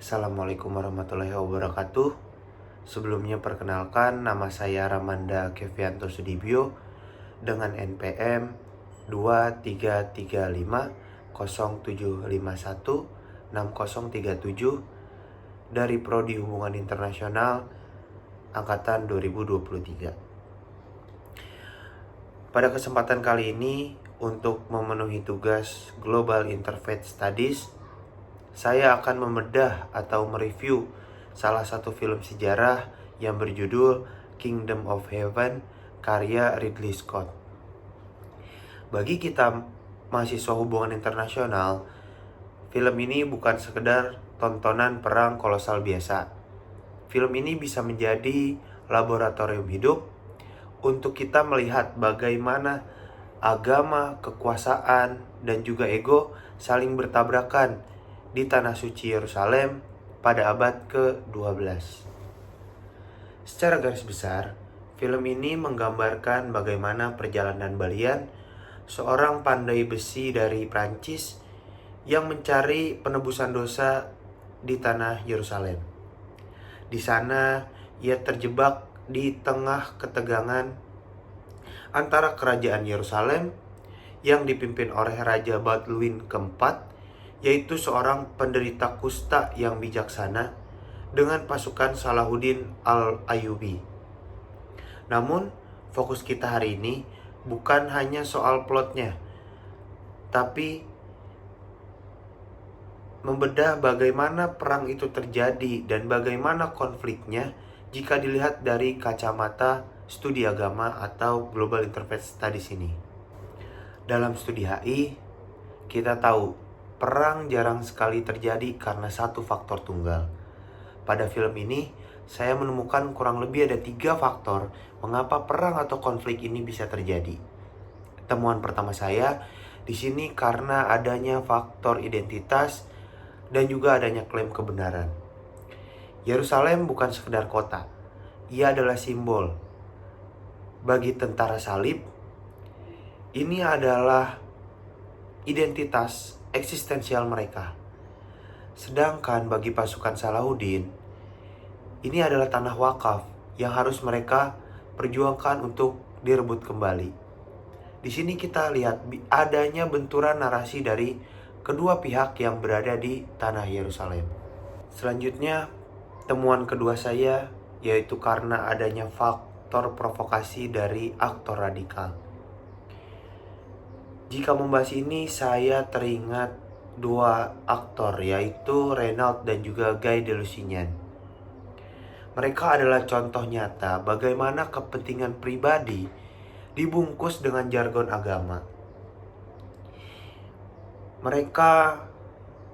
Assalamualaikum warahmatullahi wabarakatuh. Sebelumnya perkenalkan, nama saya Ramanda Kevianto Sudibyo dengan NPM 233507516037 dari Prodi Hubungan Internasional Angkatan 2023. Pada kesempatan kali ini, untuk memenuhi tugas Global Interfaith Studies, saya akan membedah atau mereview salah satu film sejarah yang berjudul Kingdom of Heaven karya Ridley Scott. Bagi kita mahasiswa hubungan internasional, film ini bukan sekedar tontonan perang kolosal biasa. Film ini bisa menjadi laboratorium hidup untuk kita melihat bagaimana agama, kekuasaan, dan juga ego saling bertabrakan di Tanah Suci Yerusalem pada abad ke-12. Secara garis besar, film ini menggambarkan bagaimana perjalanan Balian, seorang pandai besi dari Prancis yang mencari penebusan dosa di Tanah Yerusalem. Di sana, ia terjebak di tengah ketegangan antara kerajaan Yerusalem yang dipimpin oleh Raja Baldwin keempat, yaitu seorang penderita kusta yang bijaksana, dengan pasukan Salahuddin al-Ayyubi. Namun, fokus kita hari ini bukan hanya soal plotnya, tapi membedah bagaimana perang itu terjadi dan bagaimana konfliknya jika dilihat dari kacamata studi agama atau Global Interfaith Studies ini. Dalam studi HI, kita tahu perang jarang sekali terjadi karena satu faktor tunggal. Pada film ini, saya menemukan kurang lebih ada 3 faktor mengapa perang atau konflik ini bisa terjadi. Temuan pertama saya di sini karena adanya faktor identitas dan juga adanya klaim kebenaran. Yerusalem bukan sekedar kota, ia adalah simbol. Bagi tentara salib, ini adalah identitas eksistensial mereka. Sedangkan bagi pasukan Salahuddin, ini adalah tanah wakaf yang harus mereka perjuangkan untuk direbut kembali. Di sini kita lihat adanya benturan narasi dari kedua pihak yang berada di tanah Yerusalem. Selanjutnya, temuan kedua saya yaitu karena adanya faktor provokasi dari aktor radikal. Jika membahas ini, saya teringat 2 aktor, yaitu Renault dan juga Guy de Lusignan. Mereka adalah contoh nyata bagaimana kepentingan pribadi dibungkus dengan jargon agama. Mereka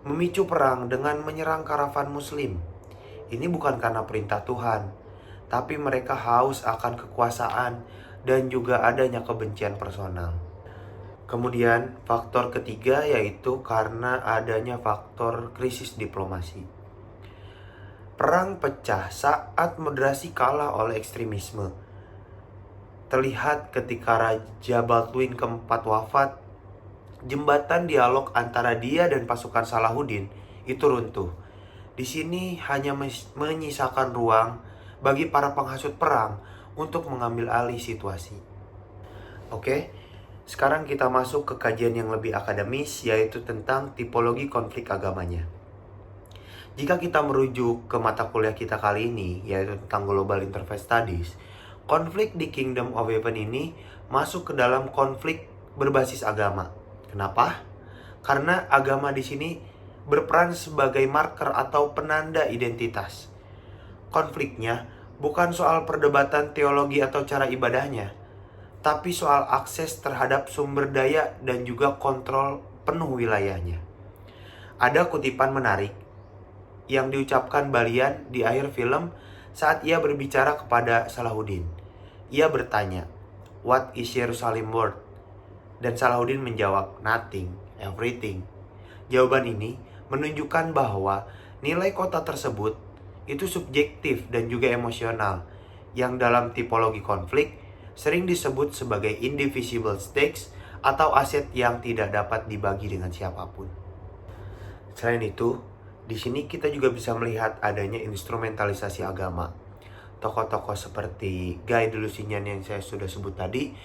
memicu perang dengan menyerang karavan muslim. Ini bukan karena perintah Tuhan, tapi mereka haus akan kekuasaan dan juga adanya kebencian personal. Kemudian faktor ketiga yaitu karena adanya faktor krisis diplomasi. Perang pecah saat moderasi kalah oleh ekstremisme. Terlihat ketika Raja Baldwin keempat wafat, jembatan dialog antara dia dan pasukan Salahuddin itu runtuh. Di sini hanya menyisakan ruang bagi para penghasut perang untuk mengambil alih situasi. Oke, sekarang kita masuk ke kajian yang lebih akademis, yaitu tentang tipologi konflik agamanya. Jika kita merujuk ke mata kuliah kita kali ini, yaitu tentang Global Interfaith Studies, konflik di Kingdom of Heaven ini masuk ke dalam konflik berbasis agama. Kenapa? Karena agama di sini berperan sebagai marker atau penanda identitas. Konfliknya bukan soal perdebatan teologi atau cara ibadahnya, tapi soal akses terhadap sumber daya dan juga kontrol penuh wilayahnya. Ada kutipan menarik yang diucapkan Balian di akhir film saat ia berbicara kepada Salahuddin. Ia bertanya, "What is Jerusalem worth?" Dan Salahuddin menjawab, "Nothing, everything." Jawaban ini menunjukkan bahwa nilai kota tersebut itu subjektif dan juga emosional, yang dalam tipologi konflik sering disebut sebagai indivisible stakes atau aset yang tidak dapat dibagi dengan siapapun. Selain itu, Di sini kita juga bisa melihat adanya instrumentalisasi agama. Tokoh-tokoh seperti Guy de Lusignan yang saya sudah sebut tadi,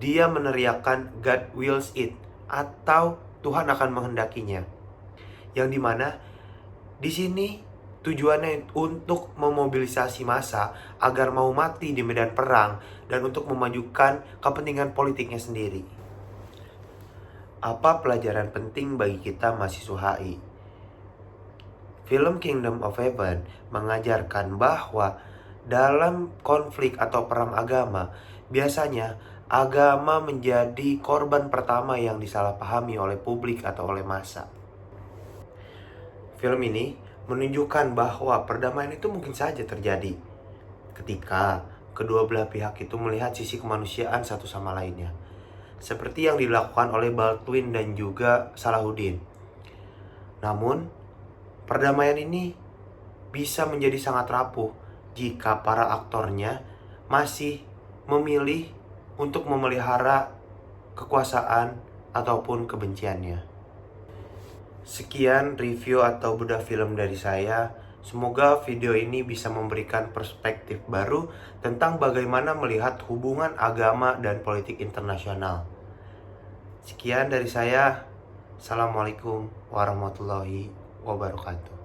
dia meneriakkan God wills it, atau Tuhan akan menghendakinya. Yang dimana di sini tujuannya untuk memobilisasi massa agar mau mati di medan perang dan untuk memajukan kepentingan politiknya sendiri. Apa pelajaran penting bagi kita mahasiswa HI? Film Kingdom of Heaven mengajarkan bahwa dalam konflik atau perang agama, biasanya agama menjadi korban pertama yang disalahpahami oleh publik atau oleh massa. Film ini menunjukkan bahwa perdamaian itu mungkin saja terjadi ketika kedua belah pihak itu melihat sisi kemanusiaan satu sama lainnya, seperti yang dilakukan oleh Baldwin dan juga Salahuddin. Namun, perdamaian ini bisa menjadi sangat rapuh jika para aktornya masih memilih untuk memelihara kekuasaan ataupun kebenciannya. Sekian review atau bedah film dari saya. Semoga video ini bisa memberikan perspektif baru tentang bagaimana melihat hubungan agama dan politik internasional. Sekian dari saya. Assalamualaikum warahmatullahi wabarakatuh.